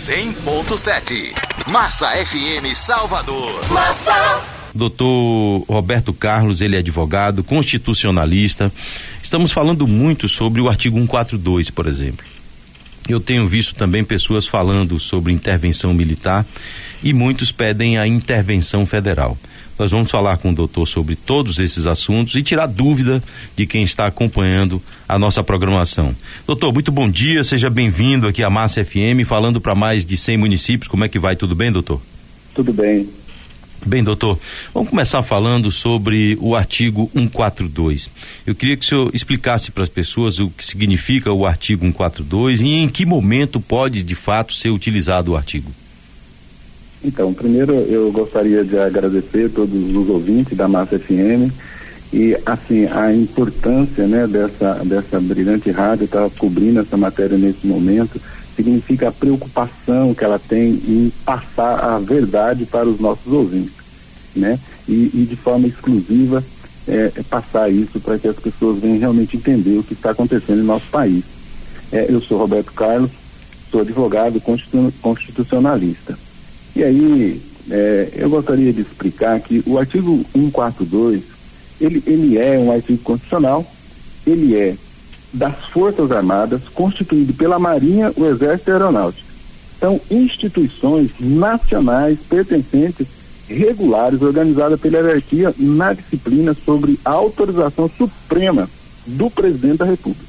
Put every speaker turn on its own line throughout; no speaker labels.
100.7. Massa FM Salvador.
Massa.
Doutor Roberto Carlos, ele é advogado, constitucionalista. Estamos falando muito sobre o artigo 142, por exemplo. Eu tenho visto também pessoas falando sobre intervenção militar e muitos pedem a intervenção federal. Nós vamos falar com o doutor sobre todos esses assuntos e tirar dúvida de quem está acompanhando a nossa programação. Doutor, muito bom dia, seja bem-vindo aqui à Massa FM, falando para mais de 100 municípios. Como é que vai? Tudo bem, doutor?
Tudo bem.
Bem, doutor, vamos começar falando sobre o artigo 142. Eu queria que o senhor explicasse para as pessoas o que significa o artigo 142 e em que momento pode, de fato, ser utilizado o artigo.
Então, primeiro eu gostaria de agradecer a todos os ouvintes da Massa FM e, assim, a importância, né, dessa brilhante rádio estar cobrindo essa matéria nesse momento, significa a preocupação que ela tem em passar a verdade para os nossos ouvintes, né? E de forma exclusiva passar isso para que as pessoas venham realmente entender o que está acontecendo em nosso país. Eu sou Roberto Carlos, sou advogado constitucionalista. E aí, eu gostaria de explicar que o artigo 142, ele é um artigo constitucional, ele é das Forças Armadas, constituído pela Marinha, o Exército e a Aeronáutica. São instituições nacionais pertencentes, regulares, organizadas pela hierarquia na disciplina sobre a autorização suprema do Presidente da República.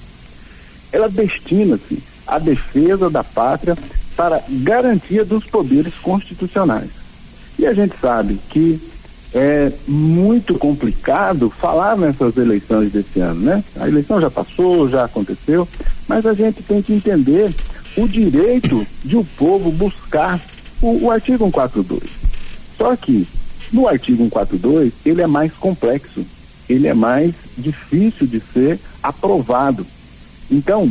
Ela destina-se à defesa da pátria para garantia dos poderes constitucionais. E a gente sabe que é muito complicado falar nessas eleições desse ano, né? A eleição já passou, já aconteceu, mas a gente tem que entender o direito de o povo buscar o artigo 142. Só que no artigo 142 ele é mais complexo, ele é mais difícil de ser aprovado. Então,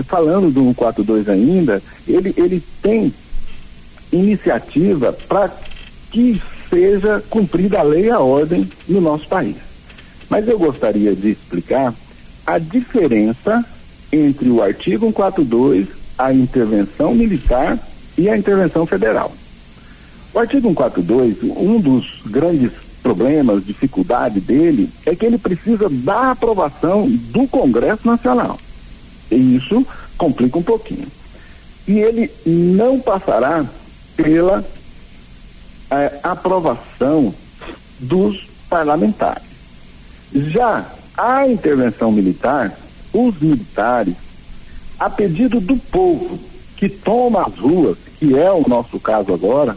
falando do 142 ainda, ele tem iniciativa para que seja cumprida a lei e a ordem no nosso país. Mas eu gostaria de explicar a diferença entre o artigo 142, a intervenção militar e a intervenção federal. O artigo 142, um dos grandes problemas, dificuldade dele, é que ele precisa da aprovação do Congresso Nacional. E isso complica um pouquinho. E ele não passará pela aprovação dos parlamentares. Já a intervenção militar, os militares, a pedido do povo que toma as ruas, que é o nosso caso agora,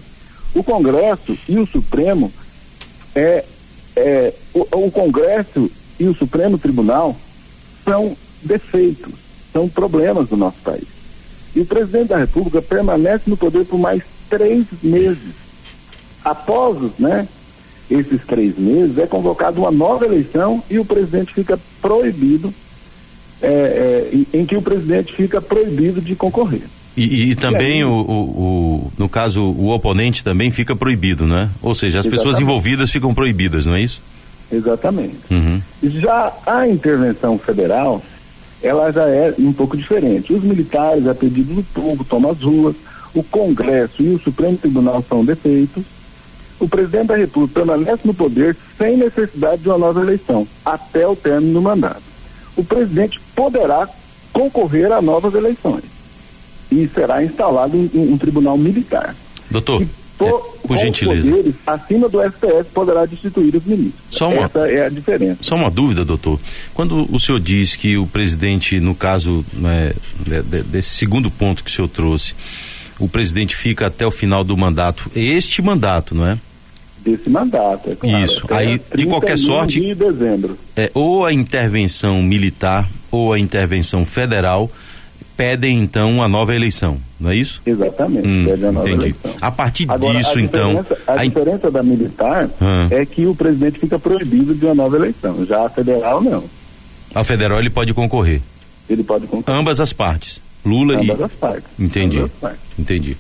o Congresso e o Supremo, o Congresso e o Supremo Tribunal são defeitos, são problemas do nosso país. E o Presidente da República permanece no poder por mais 3 meses. Após, esses 3 meses, é convocada uma nova eleição e o presidente fica proibido, em que o presidente fica proibido de concorrer.
E também, no caso, o oponente também fica proibido, né? Ou seja, as pessoas envolvidas ficam proibidas, não é isso?
Exatamente.
Uhum.
Já a intervenção federal, ela já é um pouco diferente. Os militares, a pedido do povo, tomam as ruas, o Congresso e o Supremo Tribunal são defeitos, o Presidente da República permanece no poder sem necessidade de uma nova eleição, até o término do mandato. O presidente poderá concorrer a novas eleições e será instalado um tribunal militar.
Doutor, por gentileza.
Poderes acima do STF poderá destituir os ministros. Essa é a diferença.
Só uma dúvida, doutor. Quando o senhor diz que o presidente, no caso desse segundo ponto que o senhor trouxe, o presidente fica até o final do mandato, este mandato, não é?
Desse mandato, é claro.
Isso. Aí, de qualquer sorte,
de dezembro.
Ou a intervenção militar ou a intervenção federal pedem então a nova eleição, não é isso?
Exatamente, pedem a nova eleição.
A partir
Agora,
disso,
a diferença da militar é que o presidente fica proibido de uma nova eleição, já a federal não.
A federal ele pode concorrer?
Ele pode concorrer.
Ambas as partes? Lula
ambas as partes.
Entendi.
Ambas as partes.
Entendi.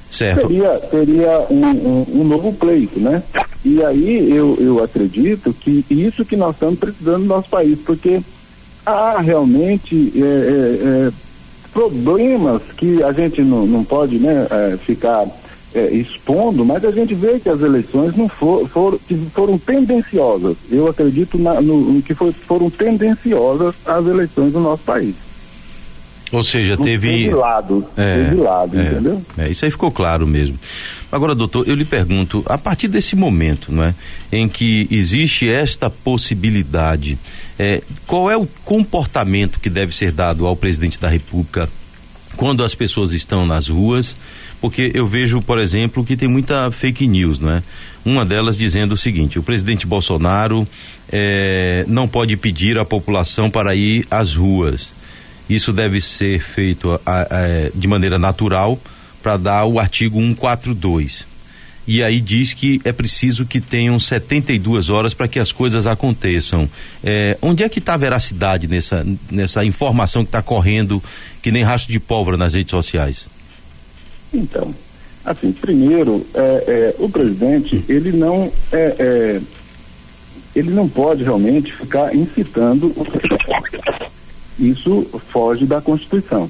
Certo.
Seria um novo pleito, né? E aí eu acredito que isso que nós estamos precisando no nosso país, porque há realmente problemas que a gente não pode, né, ficar expondo, mas a gente vê que as eleições não foram tendenciosas. Eu acredito que foram tendenciosas as eleições no nosso país.
Ou seja, teve
lado, entendeu?
Isso aí ficou claro mesmo. Agora, doutor, eu lhe pergunto, a partir desse momento, não é, em que existe esta possibilidade, qual é o comportamento que deve ser dado ao presidente da República quando as pessoas estão nas ruas? Porque eu vejo, por exemplo, que tem muita fake news, não é? Uma delas dizendo o seguinte: o presidente Bolsonaro não pode pedir à população para ir às ruas. Isso deve ser feito de maneira natural para dar o artigo 142. E aí diz que é preciso que tenham 72 horas para que as coisas aconteçam. Onde é que está a veracidade nessa informação que está correndo que nem rastro de pólvora nas redes sociais?
Então, assim, primeiro, o presidente, ele não pode realmente ficar incitando. Isso foge da Constituição.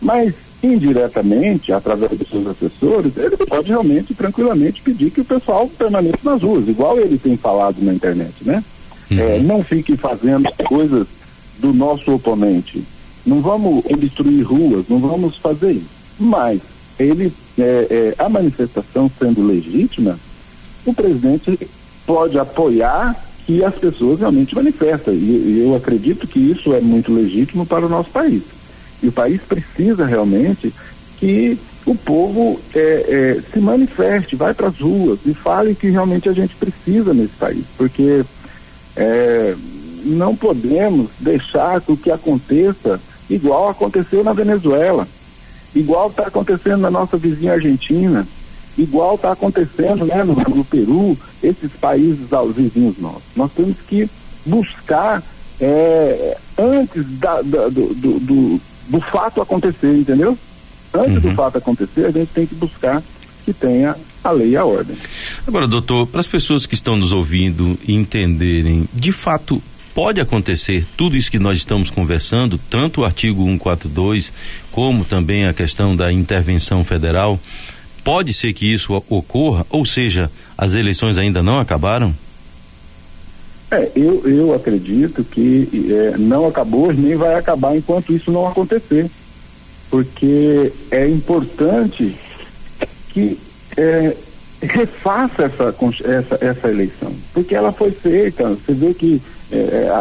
Mas, indiretamente, através dos seus assessores, ele pode realmente, tranquilamente, pedir que o pessoal permaneça nas ruas, igual ele tem falado na internet, né? Não fique fazendo coisas do nosso oponente. Não vamos obstruir ruas, não vamos fazer isso. Mas, a manifestação sendo legítima, o presidente pode apoiar que as pessoas realmente manifestam, e eu acredito que isso é muito legítimo para o nosso país. E o país precisa realmente que o povo se manifeste, vai para as ruas e fale o que realmente a gente precisa nesse país, porque não podemos deixar que o que aconteça igual aconteceu na Venezuela, igual está acontecendo na nossa vizinha Argentina, igual está acontecendo, né, no Peru, esses países vizinhos nossos. Nós temos que buscar antes do fato acontecer, entendeu? Antes do fato acontecer, a gente tem que buscar que tenha a lei e a ordem.
Agora, doutor, para as pessoas que estão nos ouvindo entenderem, de fato, pode acontecer tudo isso que nós estamos conversando, tanto o artigo 142, como também a questão da intervenção federal? Pode ser que isso ocorra, ou seja, as eleições ainda não acabaram?
Eu acredito que não acabou e nem vai acabar enquanto isso não acontecer, porque é importante que refaça essa eleição, porque ela foi feita. Você vê que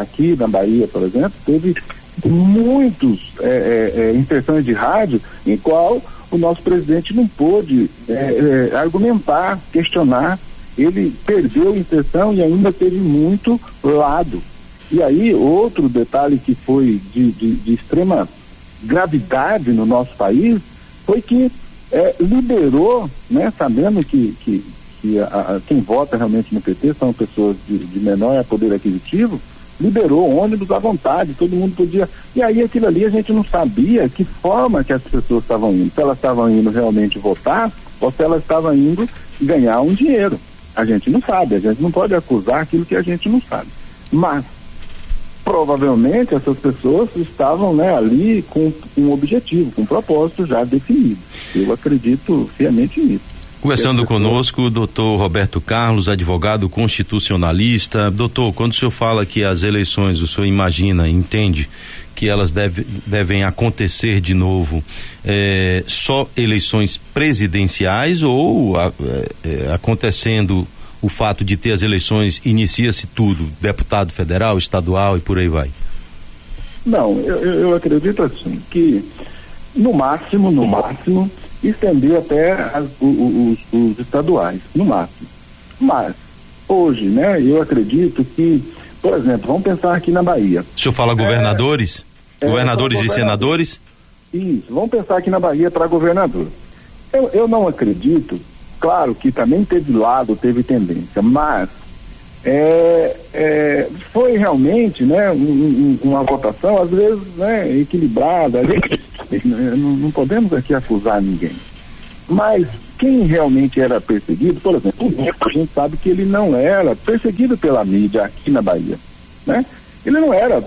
aqui na Bahia, por exemplo, teve muitos inserções de rádio em qual o nosso presidente não pôde argumentar, questionar. Ele perdeu a inserção e ainda teve muito lado. E aí, outro detalhe que foi de extrema gravidade no nosso país foi que liberou, né, sabendo que quem vota realmente no PT são pessoas de menor poder aquisitivo, liberou ônibus à vontade, todo mundo podia. E aí aquilo ali a gente não sabia que forma que as pessoas estavam indo, se elas estavam indo realmente votar ou se elas estavam indo ganhar um dinheiro. A gente não sabe, a gente não pode acusar aquilo que a gente não sabe. Mas provavelmente essas pessoas estavam, né, ali com um objetivo, com um propósito já definido. Eu acredito fielmente nisso.
Conversando conosco o doutor Roberto Carlos, advogado constitucionalista. Doutor, quando o senhor fala que as eleições, o senhor imagina, entende que elas devem acontecer de novo, só eleições presidenciais ou acontecendo o fato de ter as eleições, inicia-se tudo, deputado federal, estadual e por aí vai?
Não, eu acredito assim, que no máximo, estender até os estaduais, no máximo. Mas, hoje, né, eu acredito que, por exemplo, vamos pensar aqui na Bahia.
O senhor fala governadores? Governadores e senadores?
Isso, vamos pensar aqui na Bahia para governador. Eu não acredito, claro que também teve tendência, mas foi realmente, né, uma votação, às vezes, né, equilibrada. Não podemos aqui acusar ninguém. Mas quem realmente era perseguido, por exemplo, a gente sabe que ele não era perseguido pela mídia aqui na Bahia, né? Ele não era,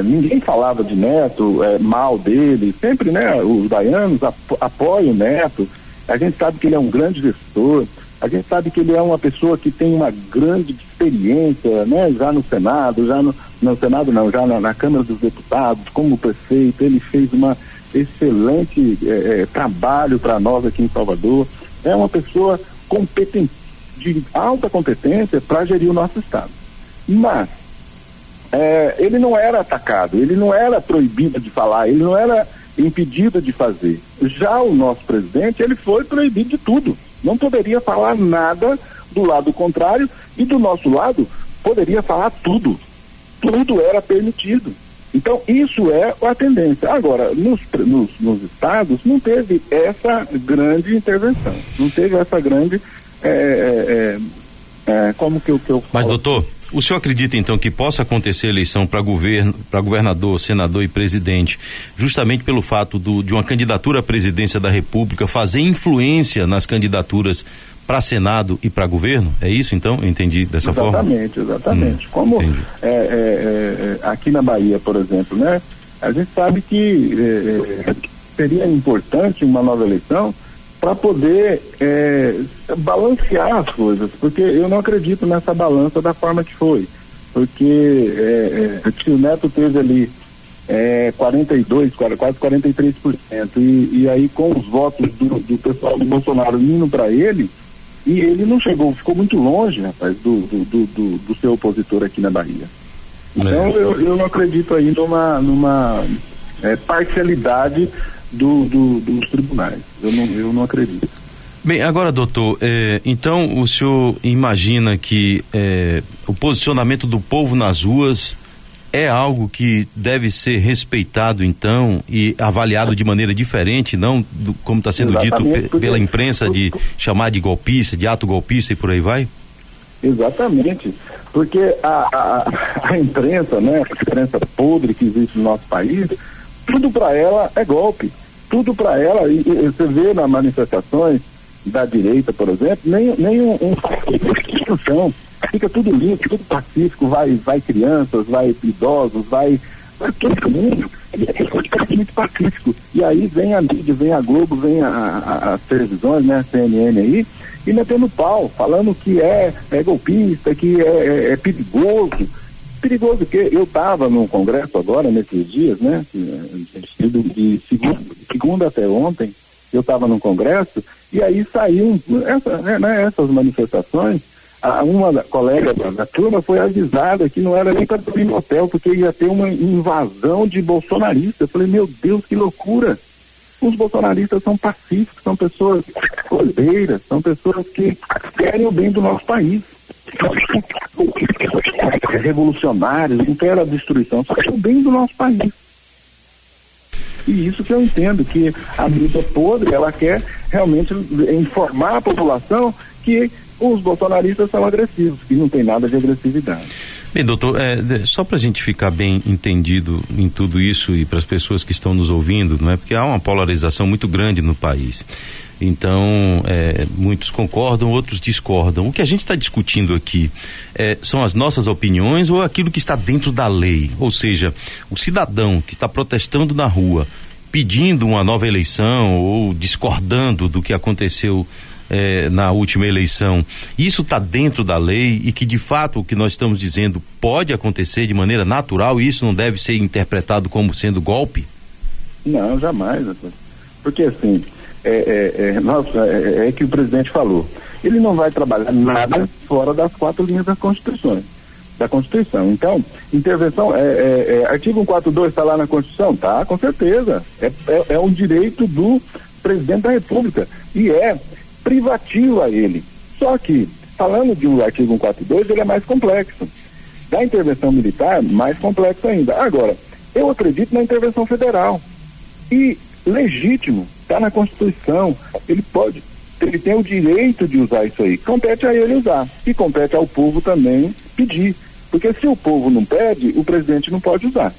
ninguém falava de Neto, mal dele, sempre, né, os baianos apoiam o Neto, a gente sabe que ele é um grande gestor, a gente sabe que ele é uma pessoa que tem uma grande experiência, né, já no Senado, já na Câmara dos Deputados, como prefeito, ele fez uma excelente trabalho para nós aqui em Salvador, é uma pessoa competente, de alta competência para gerir o nosso estado. Mas ele não era atacado, ele não era proibido de falar, ele não era impedido de fazer. Já o nosso presidente, ele foi proibido de tudo. Não poderia falar nada do lado contrário e do nosso lado poderia falar tudo. Tudo era permitido. Então, isso é a tendência. Agora, nos estados não teve essa grande intervenção, não teve essa grande como que eu falo?
Mas, doutor, o senhor acredita então que possa acontecer eleição para governador, senador e presidente, justamente pelo fato de uma candidatura à presidência da República fazer influência nas candidaturas para Senado e para governo? É isso então? Eu entendi dessa forma?
Exatamente. Como aqui na Bahia, por exemplo, né? A gente sabe que seria importante uma nova eleição para poder balancear as coisas, porque eu não acredito nessa balança da forma que foi, porque se o Neto teve ali 42, quase 43%, e aí com os votos do pessoal do Bolsonaro indo para ele, e ele não chegou, ficou muito longe, rapaz, do seu opositor aqui na Bahia. Então eu não acredito aí numa parcialidade dos tribunais. Eu não acredito.
Bem, agora, doutor, então o senhor imagina que o posicionamento do povo nas ruas é algo que deve ser respeitado, então, e avaliado de maneira diferente, não como está sendo dito pela imprensa, de chamar de golpista, de ato golpista e por aí vai?
Exatamente, porque a imprensa, né, a imprensa podre que existe no nosso país, tudo para ela é golpe. Tudo para ela, e você vê nas manifestações da direita, por exemplo, nem um discussão, fica tudo limpo, tudo pacífico, vai crianças, vai idosos, vai todo mundo, é muito pacífico. E aí vem a mídia, vem a Globo, vem as televisões, né, a CNN aí, e metendo pau, falando que é golpista, que é perigoso. Perigoso que eu estava no Congresso agora, nesses dias, né? De segunda até ontem, eu estava no Congresso, e aí saíram essas manifestações. Uma colega da turma foi avisada que não era nem para dormir no hotel, porque ia ter uma invasão de bolsonaristas. Eu falei, meu Deus, que loucura! Os bolsonaristas são pacíficos, são pessoas cordeiras, são pessoas que querem o bem do nosso país. Revolucionários, não querem a destruição, só querem o bem do nosso país. E isso que eu entendo, que a mídia podre, ela quer realmente informar a população que os bolsonaristas são agressivos, que não tem nada de agressividade.
Bem, doutor, só para a gente ficar bem entendido em tudo isso e para as pessoas que estão nos ouvindo, não é? Porque há uma polarização muito grande no país. Então, muitos concordam, outros discordam. O que a gente está discutindo aqui são as nossas opiniões ou aquilo que está dentro da lei? Ou seja, o cidadão que está protestando na rua, pedindo uma nova eleição ou discordando do que aconteceu na última eleição, isso está dentro da lei e que de fato o que nós estamos dizendo pode acontecer de maneira natural e isso não deve ser interpretado como sendo golpe? Não, jamais.
Porque assim, que o presidente falou, ele não vai trabalhar nada fora das 4 linhas da Constituição. Então, intervenção, artigo 142 está lá na Constituição? Tá, com certeza. É um direito do presidente da República e é privativo a ele. Só que, falando de um artigo 142, ele é mais complexo. Da intervenção militar, mais complexo ainda. Agora, eu acredito na intervenção federal. E legítimo, está na Constituição, ele tem o direito de usar isso aí, compete a ele usar, e compete ao povo também pedir, porque se o povo não pede, o presidente não pode usar.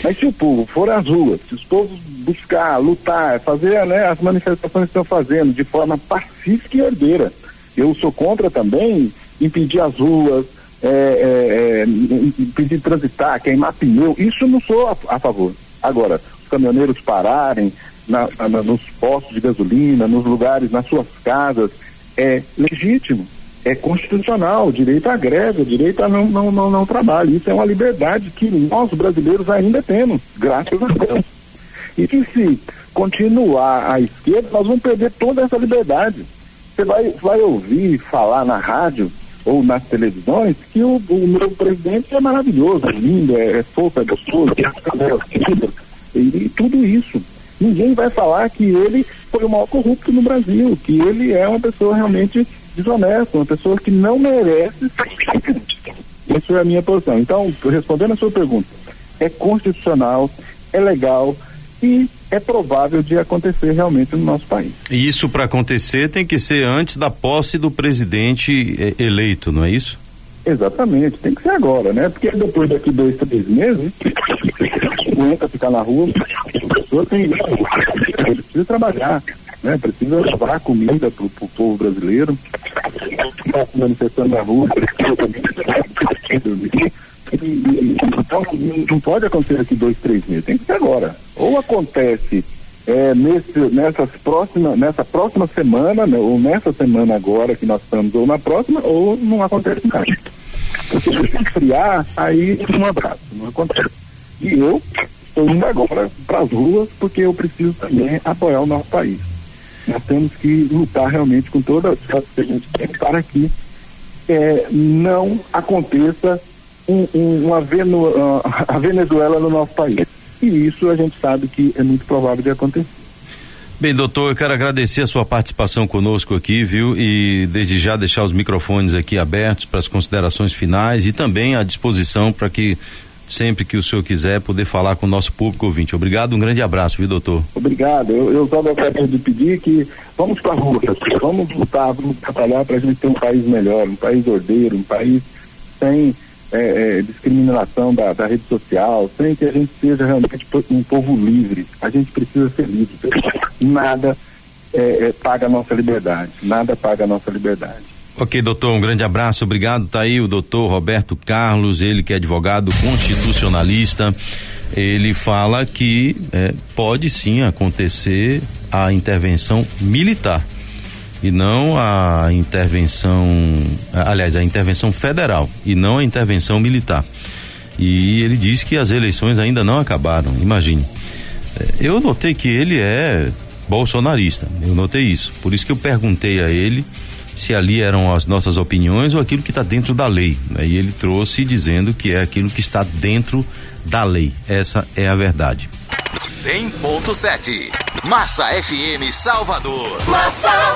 Mas se o povo for às ruas, se os povos buscar, lutar, fazer, né, as manifestações que estão fazendo de forma pacífica e ordeira, eu sou contra também impedir as ruas, impedir de transitar, queimar pneu, isso eu não sou a favor. Agora, os caminhoneiros pararem nos postos de gasolina, nos lugares, nas suas casas, é legítimo, é constitucional, o direito à greve, o direito a não trabalho. Isso é uma liberdade que nós brasileiros ainda temos, graças a Deus. E que se continuar à esquerda, nós vamos perder toda essa liberdade. Você vai ouvir falar na rádio ou nas televisões que o meu presidente é maravilhoso, é lindo, é fofo, é gostoso, e tudo isso. Ninguém vai falar que ele foi o maior corrupto no Brasil, que ele é uma pessoa realmente desonesta, uma pessoa que não merece. Isso é a minha posição. Então, respondendo a sua pergunta, é constitucional, é legal e é provável de acontecer realmente no nosso país.
E isso, para acontecer, tem que ser antes da posse do presidente eleito, não é isso?
Exatamente, tem que ser agora, né? Porque depois daqui 2, 3 meses, aguenta ficar na rua, a pessoa precisa trabalhar, né? Precisa levar comida pro povo brasileiro, está se manifestando na rua, precisa também então não pode acontecer daqui 2, 3 meses, tem que ser agora. Ou acontece nessa próxima semana, né, ou nessa semana agora que nós estamos, ou na próxima, ou não acontece nada. Porque se esfriar, aí um abraço, não acontece. E eu estou indo agora para as ruas porque eu preciso também apoiar o nosso país. Nós temos que lutar realmente com todas as forças que a gente tem para que não aconteça a Venezuela no nosso país. E isso a gente sabe que é muito provável de acontecer.
Bem, doutor, eu quero agradecer a sua participação conosco aqui, viu? E desde já deixar os microfones aqui abertos para as considerações finais e também à disposição para que sempre que o senhor quiser poder falar com o nosso público ouvinte. Obrigado, um grande abraço, viu, doutor?
Obrigado. Eu só gostaria de pedir que vamos para a rua, vamos lutar, vamos trabalhar para a gente ter um país melhor, um país ordeiro, um país sem discriminação da rede social, sem que a gente seja realmente um povo livre. A gente precisa ser livre. Nada paga a nossa liberdade. Nada paga a nossa liberdade.
Ok, doutor, um grande abraço, obrigado. Tá aí o doutor Roberto Carlos, ele que é advogado constitucionalista. Ele fala que pode sim acontecer a intervenção militar e não a intervenção, aliás, a intervenção federal e não a intervenção militar. E ele diz que as eleições ainda não acabaram, imagine. Eu notei que ele é bolsonarista, eu notei isso, por isso que eu perguntei a ele se ali eram as nossas opiniões ou aquilo que está dentro da lei, né? E ele trouxe dizendo que é aquilo que está dentro da lei, essa é a verdade.
100.7 Massa FM Salvador.
Massa